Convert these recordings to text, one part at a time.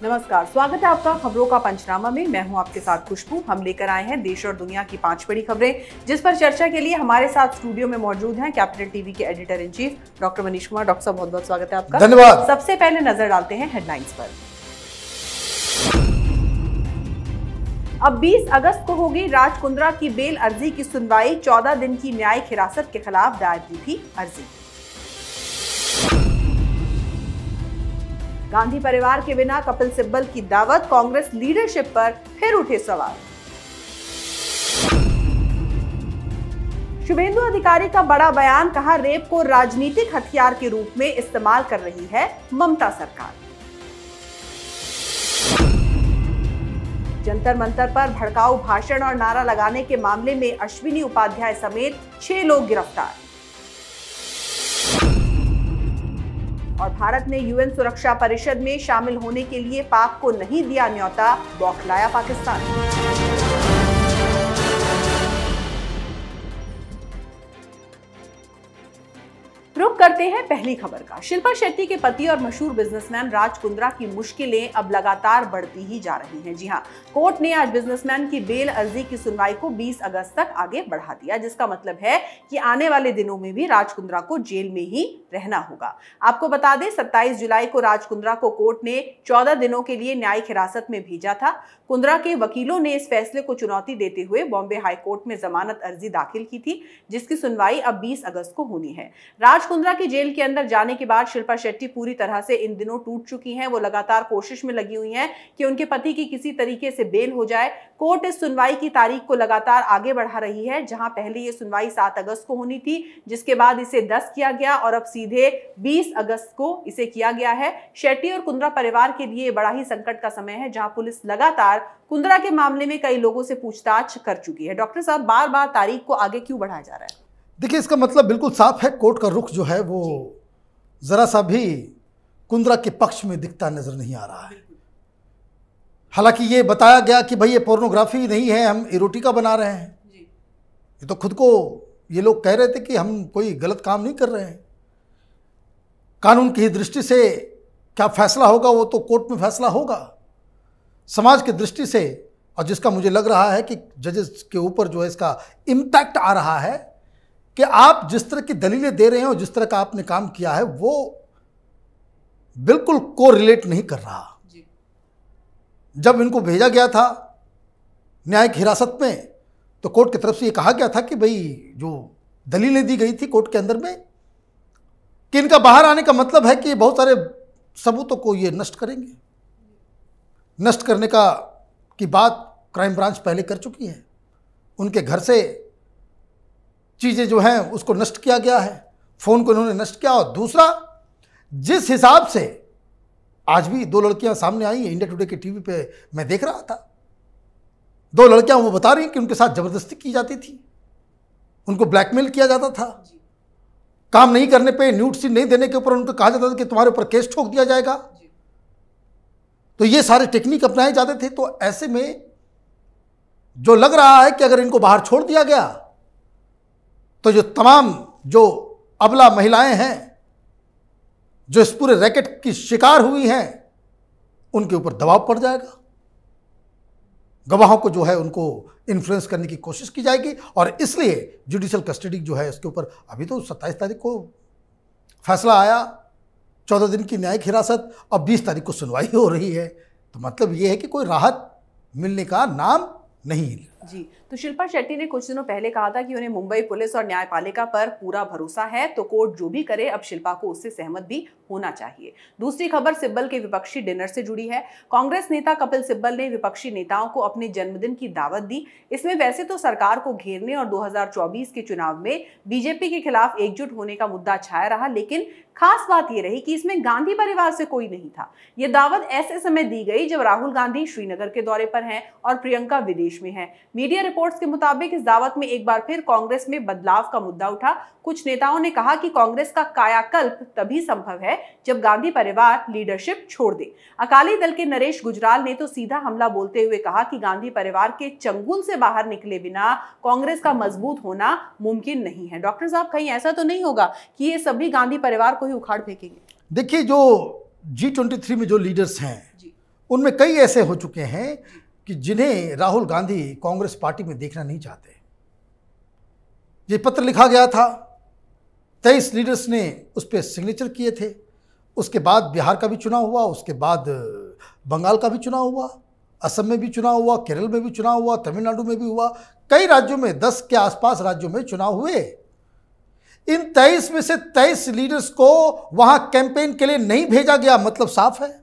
नमस्कार, स्वागत है आपका खबरों का पंचनामा में। मैं हूं आपके साथ खुशबू। हम लेकर आए हैं देश और दुनिया की 5 बड़ी खबरें, जिस पर चर्चा के लिए हमारे साथ स्टूडियो में मौजूद हैं कैपिटल टीवी के editor in chief doctor Manish Kumar. Doctor साहब, बहुत बहुत स्वागत है आपका। धन्यवाद। सबसे पहले नजर डालते हैं हेडलाइंस पर। अब 20 अगस्त को होगी राज कुंद्रा की बेल अर्जी की सुनवाई। 14 दिन की न्यायिक हिरासत के खिलाफ दायर की थी अर्जी। गांधी परिवार के बिना कपिल सिब्बल की दावत, कांग्रेस लीडरशिप पर फिर उठे सवाल। शुभेंदु अधिकारी का बड़ा बयान, कहा रेप को राजनीतिक हथियार के रूप में इस्तेमाल कर रही है ममता सरकार। जंतर मंतर पर भड़काऊ भाषण और नारा लगाने के मामले में अश्विनी उपाध्याय समेत 6 लोग गिरफ्तार। और भारत ने यूएन सुरक्षा परिषद में शामिल होने के लिए पाक को नहीं दिया न्योता, बौखलाया पाकिस्तान। रुक करते हैं पहली खबर का। शिल्पा शेट्टी के पति और मशहूर बिजनेसमैन राज कुंद्रा की मुश्किलें अब लगातार बढ़ती ही जा रही हैं। जी हां, कोर्ट ने आज बिजनेसमैन की बेल अर्जी की सुनवाई को 20 अगस्त तक आगे बढ़ा दिया, जिसका मतलब है कि आने वाले दिनों में भी राज कुंद्रा को जेल में ही रहना होगा। आपको बता दें, 27 जुलाई को राज कुंद्रा को कोर्ट ने 14 दिनों के लिए न्यायिक हिरासत में भेजा था। कुंद्रा के वकीलों ने इस फैसले को चुनौती देते हुए बॉम्बे हाई कोर्ट में जमानत अर्जी दाखिल की थी, जिसकी सुनवाई अब 20 अगस्त को होनी है। राज कुंद्रा की जेल के अंदर जाने के बाद शिल्पा शेट्टी पूरी तरह से इन दिनों टूट चुकी हैं। वो लगातार कोशिश में लगी हुई हैं कि उनके पति की किसी तरीके से बेल हो जाए। कोर्ट इस सुनवाई की तारीख को लगातार आगे बढ़ा रही है। जहां पहले ये सुनवाई 7 अगस्त को होनी थी, जिसके बाद इसे 10 किया गया और अब सीधे 20 अगस्त को इसे किया गया है। शेट्टी और कुंद्रा परिवार के लिए बड़ा ही संकट का समय है, जहां पुलिस लगातार कुंद्रा के मामले में कई लोगों से पूछताछ कर चुकी है। डॉक्टर साहब, बार बार तारीख को आगे क्यों बढ़ाया जा रहा है? देखिए, इसका मतलब बिल्कुल साफ है। कोर्ट का रुख जो है वो जरा सा भी कुंद्रा के पक्ष में दिखता नजर नहीं आ रहा है। हालांकि ये बताया गया कि भाई ये पोर्नोग्राफी नहीं है, हम इरोटिका बना रहे हैं। ये तो खुद को ये लोग कह रहे थे कि हम कोई गलत काम नहीं कर रहे हैं। कानून की दृष्टि से क्या फैसला होगा वो तो कोर्ट में फैसला होगा। समाज की दृष्टि से, और जिसका मुझे लग रहा है कि जजेस के ऊपर जो है इसका इम्पैक्ट आ रहा है कि आप जिस तरह की दलीलें दे रहे हैं और जिस तरह का आपने काम किया है वो बिल्कुल कोरिलेट नहीं कर रहा। जब इनको भेजा गया था न्यायिक हिरासत में, तो कोर्ट की तरफ से ये कहा गया था कि भाई जो दलीलें दी गई थी कोर्ट के अंदर में कि इनका बाहर आने का मतलब है कि बहुत सारे सबूतों को ये नष्ट करेंगे। नष्ट करने की बात क्राइम ब्रांच पहले कर चुकी है। उनके घर से चीज़ें जो हैं उसको नष्ट किया गया है, फ़ोन को इन्होंने नष्ट किया। और दूसरा, जिस हिसाब से आज भी 2 लड़कियां सामने आई हैं, इंडिया टुडे के टीवी पे मैं देख रहा था, 2 लड़कियां वो बता रही हैं कि उनके साथ ज़बरदस्ती की जाती थी, उनको ब्लैकमेल किया जाता था, काम नहीं करने पे, न्यूड सीन नहीं देने के ऊपर उनको कहा जाता था कि तुम्हारे ऊपर केस ठोक दिया जाएगा। तो ये सारे टेक्निक अपनाए जाते थे। तो ऐसे में जो लग रहा है कि अगर इनको बाहर छोड़ दिया गया तो जो तमाम जो अबला महिलाएं हैं जो इस पूरे रैकेट की शिकार हुई हैं उनके ऊपर दबाव पड़ जाएगा। गवाहों को जो है उनको इन्फ्लुएंस करने की कोशिश की जाएगी और इसलिए जुडिशियल कस्टडी जो है इसके ऊपर अभी तो 27 तारीख को फैसला आया, 14 दिन की न्यायिक हिरासत, अब 20 तारीख को सुनवाई हो रही है। तो मतलब ये है कि कोई राहत मिलने का नाम नहीं। जी, तो शिल्पा शेट्टी ने कुछ दिनों पहले कहा था कि उन्हें मुंबई पुलिस और न्यायपालिका पर पूरा भरोसा है, तो कोर्ट जो भी करे अब शिल्पा को उससे सहमत भी होना चाहिए। दूसरी खबर सिब्बल के विपक्षी डिनर से जुड़ी है। कांग्रेस नेता कपिल सिब्बल ने विपक्षी नेताओं को अपने जन्मदिन की दावत दी। इसमें वैसे तो सरकार को घेरने और 2024 के चुनाव में बीजेपी के खिलाफ एकजुट होने का मुद्दा छाया रहा, लेकिन खास बात यह रही कि इसमें गांधी परिवार से कोई नहीं था। यह दावत ऐसे समय दी गई जब राहुल गांधी श्रीनगर के दौरे पर हैं और प्रियंका विदेश में हैं। मीडिया रिपोर्ट्स के मुताबिक इस दावत में एक बार फिर कांग्रेस में बदलाव का मुद्दा उठा। कुछ नेताओं ने कहा कि कांग्रेस का कायाकल्प तभी संभव है जब गांधी परिवार लीडरशिप छोड़ दे। अकाली दल के नरेश गुजराल ने तो सीधा हमला बोलते हुए कहा कि गांधी परिवार के चंगुल से बाहर निकले बिना कांग्रेस का मजबूत होना मुमकिन नहीं है। डॉक्टर साहब, कहीं ऐसा तो नहीं होगा कि ये सभी गांधी परिवार को ही उखाड़ फेंकेंगे? देखिए, जो G23 में जो लीडर्स हैं उनमें कई ऐसे हो चुके हैं कि जिन्हें राहुल गांधी कांग्रेस पार्टी में देखना नहीं चाहते। ये पत्र लिखा गया था, 23 लीडर्स ने उस पर सिग्नेचर किए थे। उसके बाद बिहार का भी चुनाव हुआ, उसके बाद बंगाल का भी चुनाव हुआ, असम में भी चुनाव हुआ, केरल में भी चुनाव हुआ, तमिलनाडु में भी हुआ, कई राज्यों में 10 के आसपास राज्यों में चुनाव हुए। इन 23 में से 23 लीडर्स को वहां कैंपेन के लिए नहीं भेजा गया, मतलब साफ है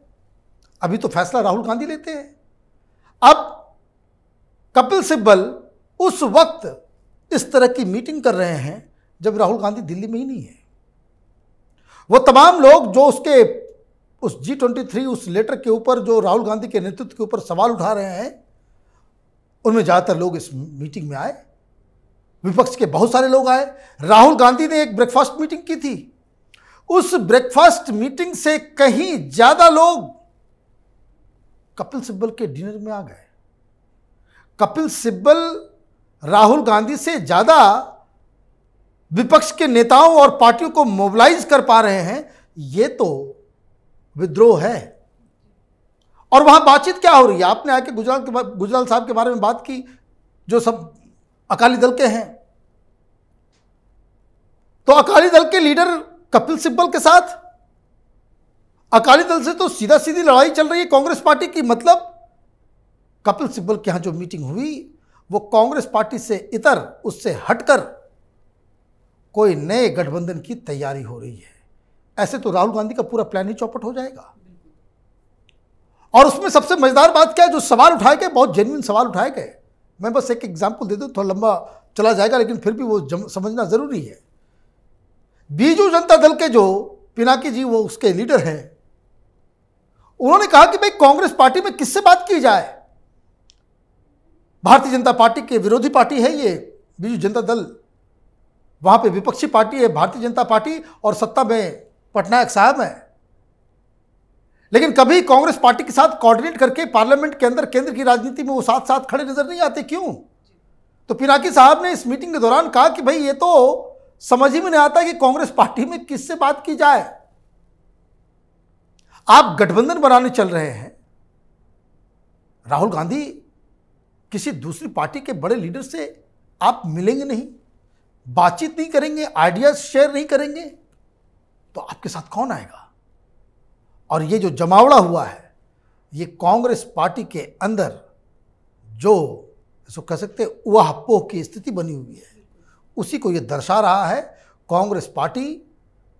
अभी तो फैसला राहुल गांधी लेते हैं। अब कपिल सिब्बल उस वक्त इस तरह की मीटिंग कर रहे हैं जब राहुल गांधी दिल्ली में ही नहीं है। वो तमाम लोग जो उसके उस G23 उस लेटर के ऊपर जो राहुल गांधी के नेतृत्व के ऊपर सवाल उठा रहे हैं, उनमें ज़्यादातर लोग इस मीटिंग में आए। विपक्ष के बहुत सारे लोग आए। राहुल गांधी ने एक ब्रेकफास्ट मीटिंग की थी। उस ब्रेकफास्ट मीटिंग से कहीं ज़्यादा लोग कपिल सिब्बल के डिनर में आ गए। कपिल सिब्बल राहुल गांधी से ज़्यादा विपक्ष के नेताओं और पार्टियों को मोबिलाइज कर पा रहे हैं। ये तो विद्रोह है। और वहां बातचीत क्या हो रही है? आपने आके गुजराल साहब के बारे में बात की, जो सब अकाली दल के हैं। तो अकाली दल के लीडर कपिल सिब्बल के साथ, अकाली दल से तो सीधा सीधी लड़ाई चल रही है कांग्रेस पार्टी की। मतलब कपिल सिब्बल के यहां जो मीटिंग हुई वो कांग्रेस पार्टी से इतर, उससे हटकर कोई नए गठबंधन की तैयारी हो रही है। ऐसे तो राहुल गांधी का पूरा प्लान ही चौपट हो जाएगा। और उसमें सबसे मजेदार बात क्या है, जो सवाल उठाए गए बहुत जेन्युइन सवाल उठाए गए। मैं बस एक एग्जांपल दे दूं, थोड़ा लंबा चला जाएगा लेकिन फिर भी वो समझना जरूरी है। बीजू जनता दल के जो पिनाकी जी, वो उसके लीडर हैं, उन्होंने कहा कि भाई कांग्रेस पार्टी में किससे बात की जाए। भारतीय जनता पार्टी के विरोधी पार्टी है ये बीजू जनता दल, वहां पे विपक्षी पार्टी है भारतीय जनता पार्टी, और सत्ता में पटनायक साहब हैं। लेकिन कभी कांग्रेस पार्टी के साथ कोऑर्डिनेट करके पार्लियामेंट के अंदर केंद्र की राजनीति में वो साथ साथ खड़े नजर नहीं आते, क्यों? तो पिनाकी साहब ने इस मीटिंग के दौरान कहा कि भाई ये तो समझ ही में नहीं आता कि कांग्रेस पार्टी में किससे बात की जाए। आप गठबंधन बनाने चल रहे हैं, राहुल गांधी किसी दूसरी पार्टी के बड़े लीडर से आप मिलेंगे नहीं, बातचीत नहीं करेंगे, आइडियाज शेयर नहीं करेंगे, तो आपके साथ कौन आएगा? और ये जो जमावड़ा हुआ है, ये कांग्रेस पार्टी के अंदर जो इसको कह सकते हैं उहापोह की स्थिति बनी हुई है, उसी को ये दर्शा रहा है। कांग्रेस पार्टी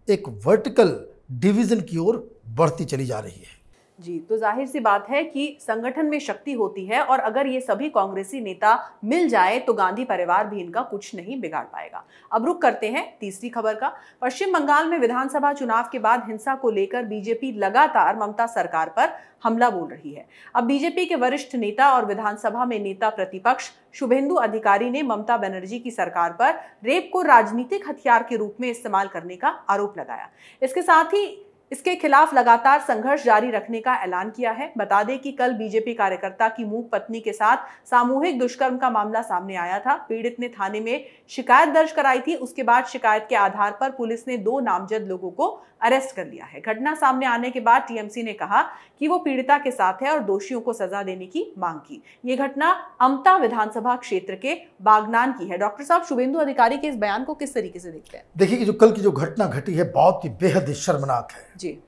एक वर्टिकल डिवीजन की ओर बढ़ती चली जा रही है। जी, तो जाहिर सी बात है कि संगठन में शक्ति होती है, और अगर ये सभी कांग्रेसी नेता मिल जाए तो गांधी परिवार भी इनका कुछ नहीं बिगाड़ पाएगा। अब रुक करते हैं तीसरी खबर का। पश्चिम बंगाल में विधानसभा चुनाव के बाद हिंसा को लेकर बीजेपी लगातार ममता सरकार पर हमला बोल रही है। अब बीजेपी के वरिष्ठ नेता और विधानसभा में नेता प्रतिपक्ष शुभेंदु अधिकारी ने ममता बनर्जी की सरकार पर रेप को राजनीतिक हथियार के रूप में इस्तेमाल करने का आरोप लगाया। इसके साथ ही इसके खिलाफ लगातार संघर्ष जारी रखने का ऐलान किया है। बता दें कि कल बीजेपी कार्यकर्ता की मूक पत्नी के साथ सामूहिक दुष्कर्म का मामला सामने आया था। पीड़ित ने थाने में शिकायत दर्ज कराई थी। उसके बाद शिकायत के आधार पर पुलिस ने 2 नामजद लोगों को अरेस्ट कर लिया है। घटना सामने आने के बाद टीएमसी ने कहा कि वो पीड़िता के साथ है और दोषियों को सजा देने की मांग की। ये घटना अमता विधानसभा क्षेत्र के बागनान की है। डॉक्टर साहब, शुभेंदु अधिकारी के इस बयान को किस तरीके से देखते हैं? देखिए कि जो कल की जो घटना घटी है बहुत ही बेहद शर्मनाक है जी।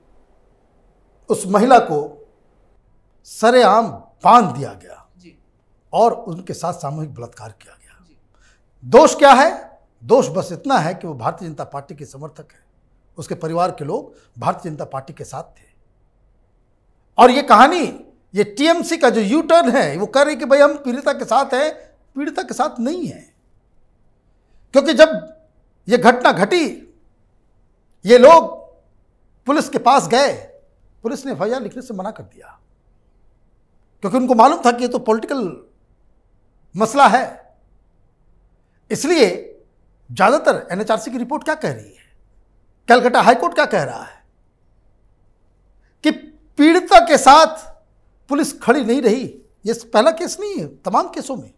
उस महिला को सरेआम बांध दिया गया जी। और उनके साथ सामूहिक बलात्कार किया गया। दोष क्या है? दोष बस इतना है कि वो भारतीय जनता पार्टी के समर्थक है, उसके परिवार के लोग भारतीय जनता पार्टी के साथ थे। और ये कहानी, ये टीएमसी का जो यू टर्न है, वो कह रही कि भाई हम पीड़िता के साथ हैं, पीड़िता के साथ नहीं है। क्योंकि जब ये घटना घटी, ये लोग पुलिस के पास गए, पुलिस ने एफआईआर लिखने से मना कर दिया, क्योंकि उनको मालूम था कि ये तो पॉलिटिकल मसला है। इसलिए ज्यादातर एनएचआरसी की रिपोर्ट क्या कह रही है, कलकत्ता हाईकोर्ट क्या कह रहा है कि पीड़िता के साथ पुलिस खड़ी नहीं रही। ये पहला केस नहीं है, तमाम केसों में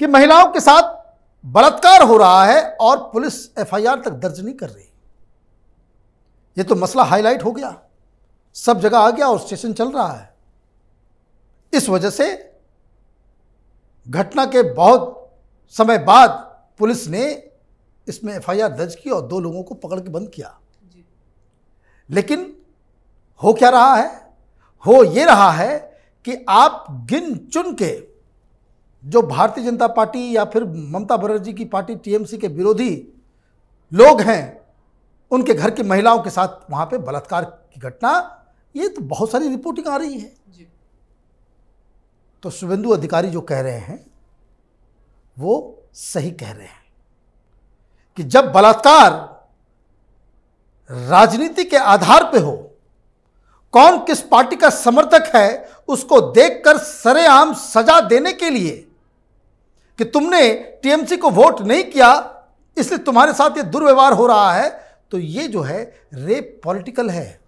कि महिलाओं के साथ बलात्कार हो रहा है और पुलिस एफआईआर तक दर्ज नहीं कर रही। ये तो मसला हाईलाइट हो गया, सब जगह आ गया और स्टेशन चल रहा है। इस वजह से घटना के बहुत समय बाद पुलिस ने इसमें एफआईआर दर्ज की और 2 लोगों को पकड़ के बंद किया। लेकिन हो क्या रहा है? हो ये रहा है कि आप गिन चुन के जो भारतीय जनता पार्टी या फिर ममता बनर्जी की पार्टी टीएमसी के विरोधी लोग हैं, उनके घर की महिलाओं के साथ वहां पे बलात्कार की घटना, ये तो बहुत सारी रिपोर्टिंग आ रही है। तो शुभेंदु अधिकारी जो कह रहे हैं वो सही कह रहे हैं कि जब बलात्कार राजनीति के आधार पे हो, कौन किस पार्टी का समर्थक है उसको देखकर सरेआम सजा देने के लिए कि तुमने टीएमसी को वोट नहीं किया इसलिए तुम्हारे साथ ये दुर्व्यवहार हो रहा है, तो ये जो है रेप पॉलिटिकल है।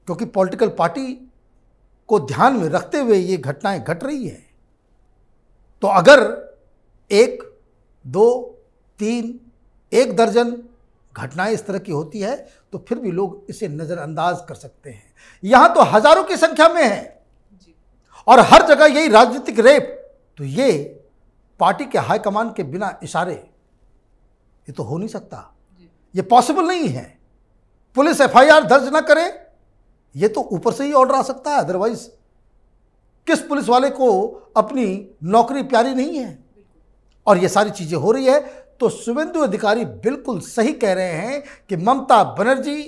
क्योंकि पॉलिटिकल पार्टी को ध्यान में रखते हुए ये घटनाएं घट रही हैं। तो अगर 1, 2, 3, 1 दर्जन घटनाएं इस तरह की होती है तो फिर भी लोग इसे नज़रअंदाज कर सकते हैं। यहां तो हजारों की संख्या में है और हर जगह यही राजनीतिक रेप, तो ये पार्टी के हाईकमान के बिना इशारे ये तो हो नहीं सकता, ये पॉसिबल नहीं है। पुलिस एफआईआर दर्ज ना करे, ये तो ऊपर से ही ऑर्डर आ सकता है, अदरवाइज किस पुलिस वाले को अपनी नौकरी प्यारी नहीं है? और ये सारी चीजें हो रही है। तो शुभेंदु अधिकारी बिल्कुल सही कह रहे हैं कि ममता बनर्जी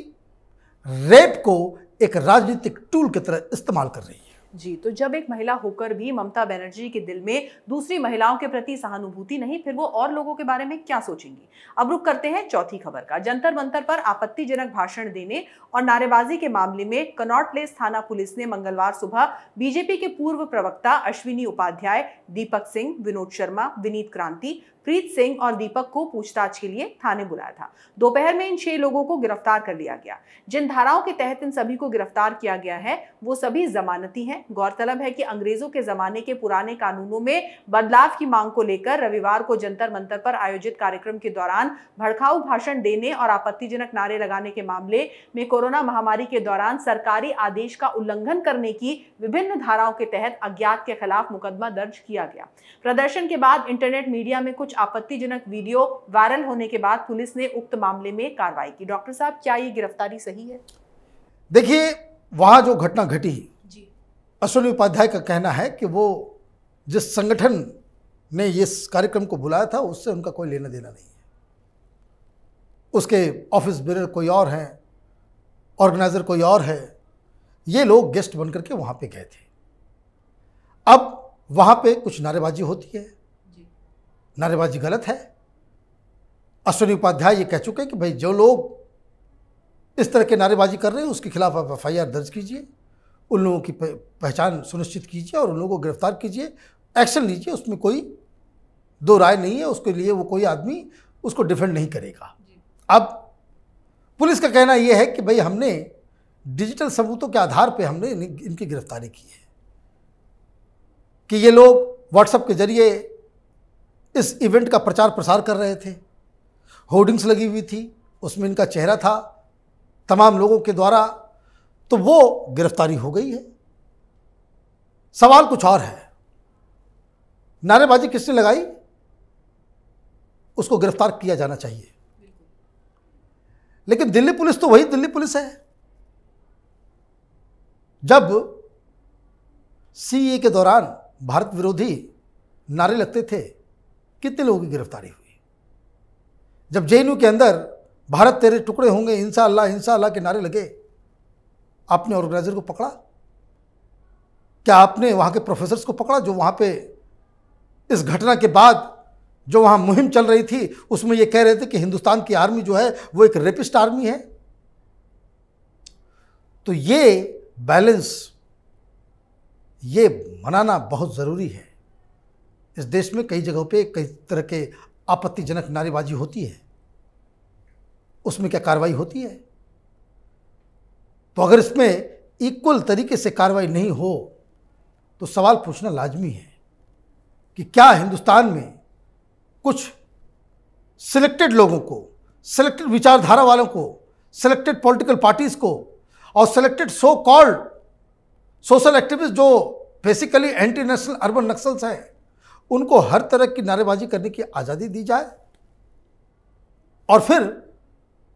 रेप को एक राजनीतिक टूल की तरह इस्तेमाल कर रही है। जी, तो जब एक महिला होकर भी ममता बनर्जी के दिल में दूसरी महिलाओं के प्रति सहानुभूति नहीं, फिर वो और लोगों के बारे में क्या सोचेंगी? अब रुक करते हैं चौथी खबर का। जंतर मंतर पर आपत्तिजनक भाषण देने और नारेबाजी के मामले में कनॉट प्लेस थाना पुलिस ने मंगलवार सुबह बीजेपी के पूर्व प्रवक्ता अश्विनी उपाध्याय, दीपक सिंह, विनोद शर्मा, विनीत क्रांति, प्रीत सिंह और दीपक को पूछताछ के लिए थाने बुलाया था। दोपहर में इन 6 लोगों को गिरफ्तार कर लिया गया। जिन धाराओं के तहत इन सभी को गिरफ्तार किया गया है वो सभी जमानती हैं। गौरतलब है कि अंग्रेजों के जमाने के पुराने कानूनों में बदलाव की मांग को लेकर रविवार को जंतर मंतर पर आयोजित कार्यक्रम के दौरान भड़काऊ भाषण देने और आपत्तिजनक नारे लगाने के मामले में कोरोना महामारी के दौरान सरकारी आदेश का उल्लंघन करने की विभिन्न धाराओं के तहत अज्ञात के खिलाफ मुकदमा दर्ज किया गया। प्रदर्शन के बाद इंटरनेट मीडिया में कुछ आपत्तिजनक वीडियो वायरल होने के बाद पुलिस ने उक्त मामले में कार्रवाई की। डॉक्टर साहब, क्या ये गिरफ्तारी सही है? देखिए, वहां जो घटना घटी, अश्विनी उपाध्याय का कहना है कि वो जिस संगठन ने इस कार्यक्रम को बुलाया था उससे उनका कोई लेना देना नहीं है। उसके ऑफिस बेरर कोई और हैं, ऑर्गेनाइजर कोई और है, ये लोग गेस्ट बनकर के वहां पे गए थे। अब वहां पे कुछ नारेबाजी होती है, नारेबाजी गलत है। अश्विनी उपाध्याय ये कह चुके कि भाई जो लोग इस तरह के नारेबाजी कर रहे हैं उसके खिलाफ आप एफआईआर दर्ज कीजिए, उन लोगों की पहचान सुनिश्चित कीजिए और उन लोगों को गिरफ्तार कीजिए, एक्शन लीजिए। उसमें कोई दो राय नहीं है, उसके लिए वो कोई आदमी उसको डिफेंड नहीं करेगा। अब पुलिस का कहना यह है कि भाई हमने डिजिटल सबूतों के आधार पर हमने इनकी गिरफ्तारी की है कि ये लोग व्हाट्सएप के जरिए इस इवेंट का प्रचार प्रसार कर रहे थे। होर्डिंग्स लगी हुई थी, उसमें इनका चेहरा था तमाम लोगों के द्वारा, तो वो गिरफ्तारी हो गई है। सवाल कुछ और है, नारेबाजी किसने लगाई उसको गिरफ्तार किया जाना चाहिए। लेकिन दिल्ली पुलिस तो वही दिल्ली पुलिस है। जब सीए के दौरान भारत विरोधी नारे लगते थे, कितने लोगों की गिरफ्तारी हुई? जब जेएनयू के अंदर भारत तेरे टुकड़े होंगे, इंशाअल्लाह के नारे लगे, आपने ऑर्गेनाइजर को पकड़ा? क्या आपने वहां के प्रोफेसर्स को पकड़ा जो वहां पे इस घटना के बाद जो वहां मुहिम चल रही थी उसमें ये कह रहे थे कि हिंदुस्तान की आर्मी जो है वो एक रेपिस्ट आर्मी है? तो ये बैलेंस ये मनाना बहुत ज़रूरी है। इस देश में कई जगहों पे कई तरह के आपत्तिजनक नारेबाजी होती है, उसमें क्या कार्रवाई होती है? तो अगर इसमें इक्वल तरीके से कार्रवाई नहीं हो तो सवाल पूछना लाजमी है कि क्या हिंदुस्तान में कुछ सिलेक्टेड लोगों को, सिलेक्टेड विचारधारा वालों को, सिलेक्टेड पॉलिटिकल पार्टीज को और selected so called social activist जो basically anti national urban naxals हैं, उनको हर तरह की नारेबाजी करने की आज़ादी दी जाए, और फिर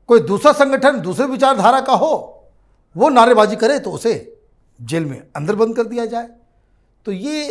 कोई दूसरा संगठन दूसरे विचारधारा का हो वो नारेबाजी करे तो उसे जेल में अंदर बंद कर दिया जाए। तो ये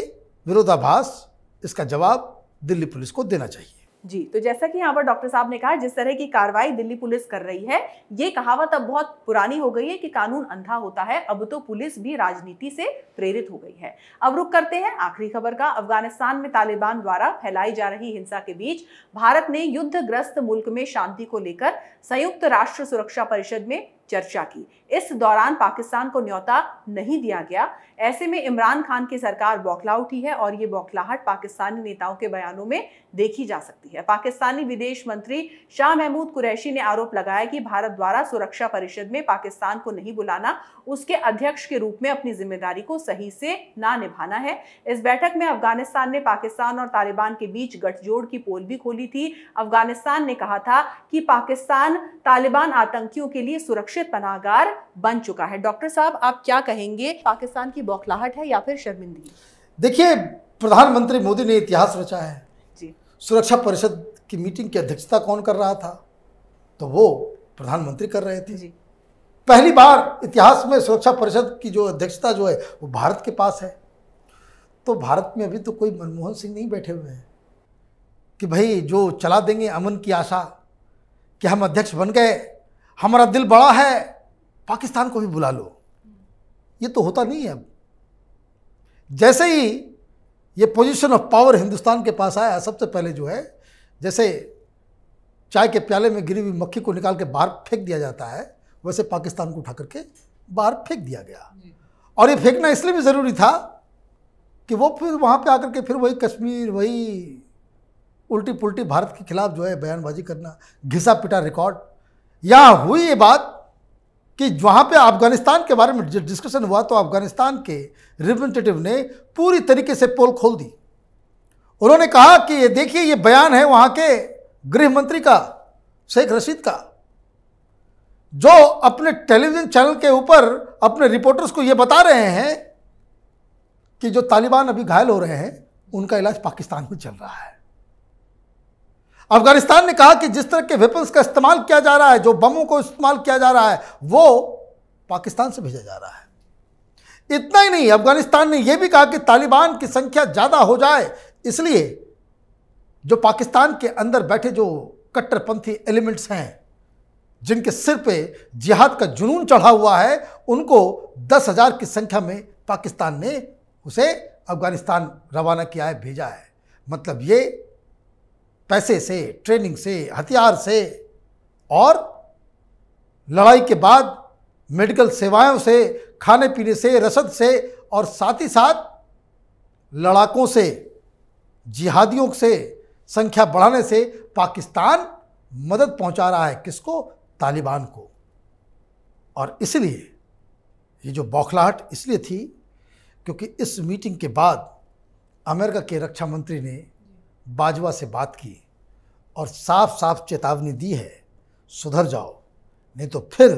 विरोधाभास, इसका जवाब दिल्ली पुलिस को देना चाहिए। जी, तो जैसा कि यहाँ पर डॉक्टर साहब ने कहा, जिस तरह की कार्रवाई दिल्ली पुलिस कर रही है, ये कहावत अब बहुत पुरानी हो गई है कि कानून अंधा होता है। अब तो पुलिस भी राजनीति से प्रेरित हो गई है। अब रुक करते हैं आखिरी खबर का। अफगानिस्तान में तालिबान द्वारा फैलाई जा रही हिंसा के बीच भारत ने युद्धग्रस्त मुल्क में शांति को लेकर संयुक्त राष्ट्र सुरक्षा परिषद में चर्चा की। इस दौरान पाकिस्तान को न्योता नहीं दिया गया। ऐसे में इमरान खान की सरकार बौखला उठी है और ये बौखलाहट पाकिस्तानी नेताओं के बयानों में देखी जा सकती है। पाकिस्तानी विदेश मंत्री शाह महमूद कुरैशी ने आरोप लगाया कि भारत द्वारा सुरक्षा परिषद में पाकिस्तान को नहीं बुलाना उसके अध्यक्ष के रूप में अपनी जिम्मेदारी को सही से ना निभाना है। इस बैठक में अफगानिस्तान ने पाकिस्तान और तालिबान के बीच गठजोड़ की पोल भी खोली थी। अफगानिस्तान ने कहा था कि पाकिस्तान तालिबान आतंकियों के लिए सुरक्षित पनाहगार बन चुका है। डॉक्टर साहब, आप क्या कहेंगे, पाकिस्तान की बौखलाहट है या फिर शर्मिंदगी? देखिए, प्रधानमंत्री मोदी ने इतिहास रचा है जी। सुरक्षा परिषद की मीटिंग की अध्यक्षता कौन कर रहा था? तो वो प्रधानमंत्री कर रहे थे जी। पहली बार इतिहास में सुरक्षा परिषद की जो अध्यक्षता जो है वो भारत के पास है। तो भारत में अभी तो कोई मनमोहन सिंह नहीं बैठे हुए हैं कि भाई जो चला देंगे अमन की आशा कि हम अध्यक्ष बन गए, हमारा दिल बड़ा है, पाकिस्तान को भी बुला लो। ये तो होता नहीं है। अब जैसे ही ये पोजीशन ऑफ पावर हिंदुस्तान के पास आया, सबसे पहले जो है, जैसे चाय के प्याले में गिरी हुई मक्खी को निकाल के बाहर फेंक दिया जाता है, वैसे पाकिस्तान को उठा करके बाहर फेंक दिया गया। और ये फेंकना इसलिए भी ज़रूरी था कि वो फिर वहाँ पे आकर के फिर वही कश्मीर, वही उल्टी पुल्टी भारत के खिलाफ जो है बयानबाजी करना, घिसा पिटा रिकॉर्ड। यहाँ हुई ये बात कि वहाँ पे अफगानिस्तान के बारे में डिस्कशन हुआ तो अफगानिस्तान के रिप्रेजेंटेटिव ने पूरी तरीके से पोल खोल दी। उन्होंने कहा कि ये देखिए, ये बयान है वहाँ के गृह मंत्री का, शेख रशीद का, जो अपने टेलीविज़न चैनल के ऊपर अपने रिपोर्टर्स को ये बता रहे हैं कि जो तालिबान अभी घायल हो रहे हैं उनका इलाज पाकिस्तान में चल रहा है। अफगानिस्तान ने कहा कि जिस तरह के वेपन्स का इस्तेमाल किया जा रहा है, जो बमों को इस्तेमाल किया जा रहा है, वो पाकिस्तान से भेजा जा रहा है। इतना ही नहीं, अफगानिस्तान ने यह भी कहा कि तालिबान की संख्या ज़्यादा हो जाए, इसलिए जो पाकिस्तान के अंदर बैठे जो कट्टरपंथी एलिमेंट्स हैं, जिनके सिर पे जिहाद का जुनून चढ़ा हुआ है, उनको 10,000 की संख्या में पाकिस्तान ने उसे अफगानिस्तान रवाना किया है, भेजा है। मतलब ये पैसे से, ट्रेनिंग से, हथियार से और लड़ाई के बाद मेडिकल सेवाओं से, खाने पीने से, रसद से, और साथ ही साथ लड़ाकों से, जिहादियों से संख्या बढ़ाने से पाकिस्तान मदद पहुंचा रहा है। किसको? तालिबान को। और इसलिए ये जो बौखलाहट इसलिए थी क्योंकि इस मीटिंग के बाद अमेरिका के रक्षा मंत्री ने बाजवा से बात की और साफ साफ चेतावनी दी है, सुधर जाओ, नहीं तो फिर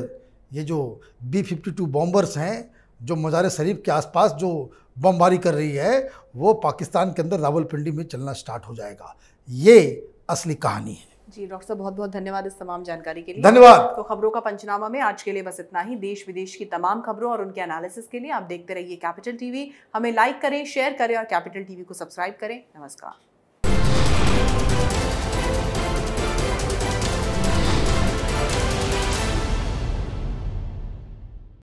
ये जो B-52 बॉम्बर्स हैं, जो मज़ार शरीफ के आसपास जो बमबारी कर रही है, वो पाकिस्तान के अंदर रावलपिंडी में चलना स्टार्ट हो जाएगा। ये असली कहानी है। जी डॉक्टर साहब, बहुत बहुत धन्यवाद इस तमाम जानकारी के लिए। धन्यवाद। तो खबरों का पंचनामा में आज के लिए बस इतना ही। देश विदेश की तमाम खबरों और उनके एनालिसिस के लिए आप देखते रहिए कैपिटल टीवी। हमें लाइक करें, शेयर करें और कैपिटल टीवी को सब्सक्राइब करें। नमस्कार।